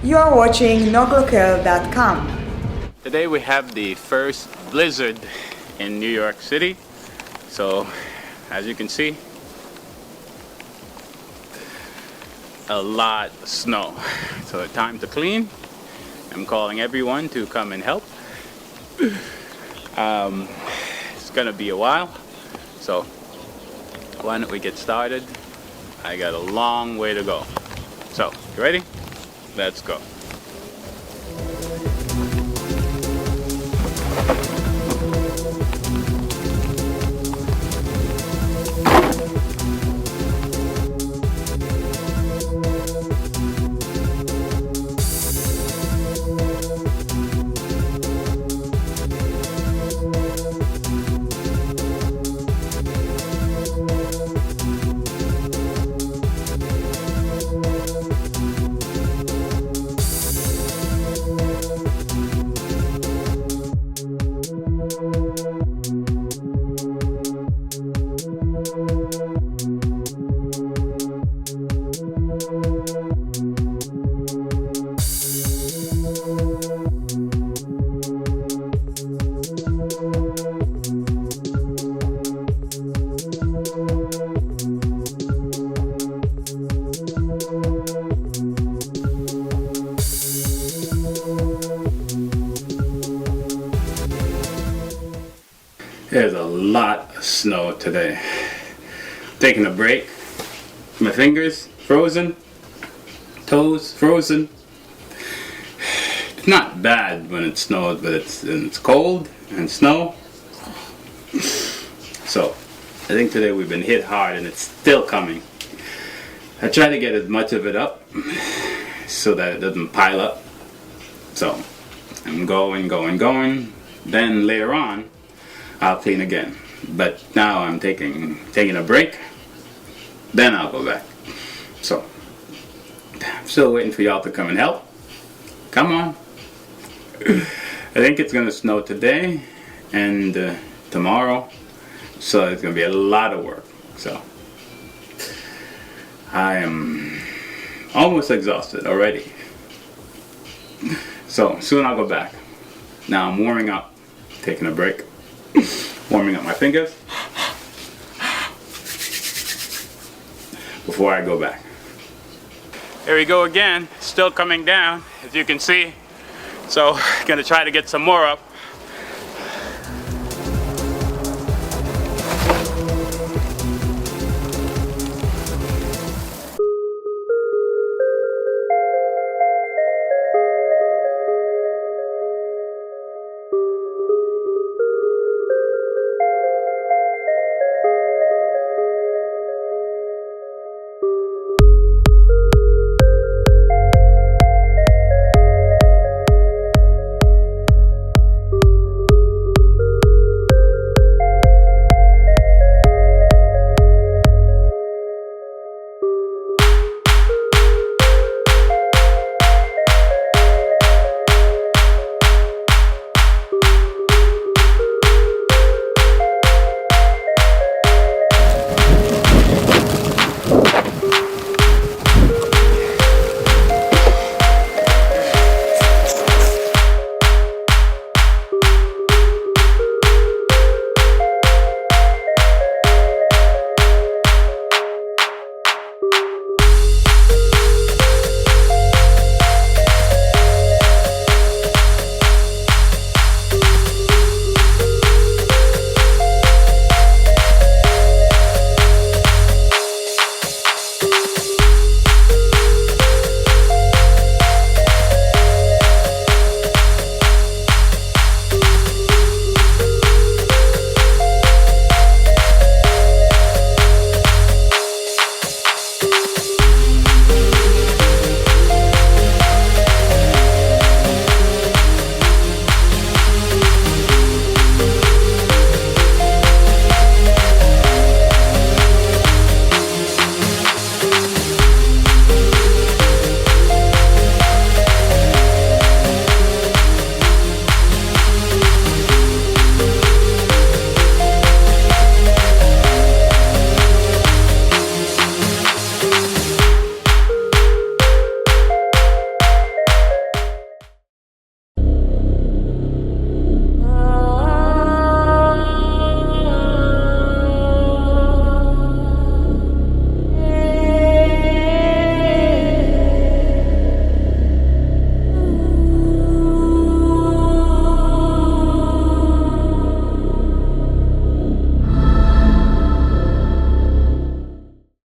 You are watching noclocal.com. Today we have the first blizzard in New York City. So, as you can see, a lot of snow. So time to clean. I'm calling everyone to come and help. It's gonna be a while. So why don't we get started? I got a long way to go. So, you ready? Let's go. There's a lot of snow today. Taking a break. My fingers frozen. Toes frozen. It's not bad when it snows, but it's cold and snow. So I think today we've been hit hard and it's still coming. I try to get as much of it up so that it doesn't pile up. So I'm going. Then later on I'll clean again. But now I'm taking a break. Then I'll go back. So I'm still waiting for y'all to come and help. Come on. I think it's gonna snow today and tomorrow. So it's gonna be a lot of work. So I am almost exhausted already. So soon I'll go back. Now I'm warming up, taking a break. Warming up my fingers before I go back. Here we go again, still coming down, as you can see. So, gonna try to get some more up.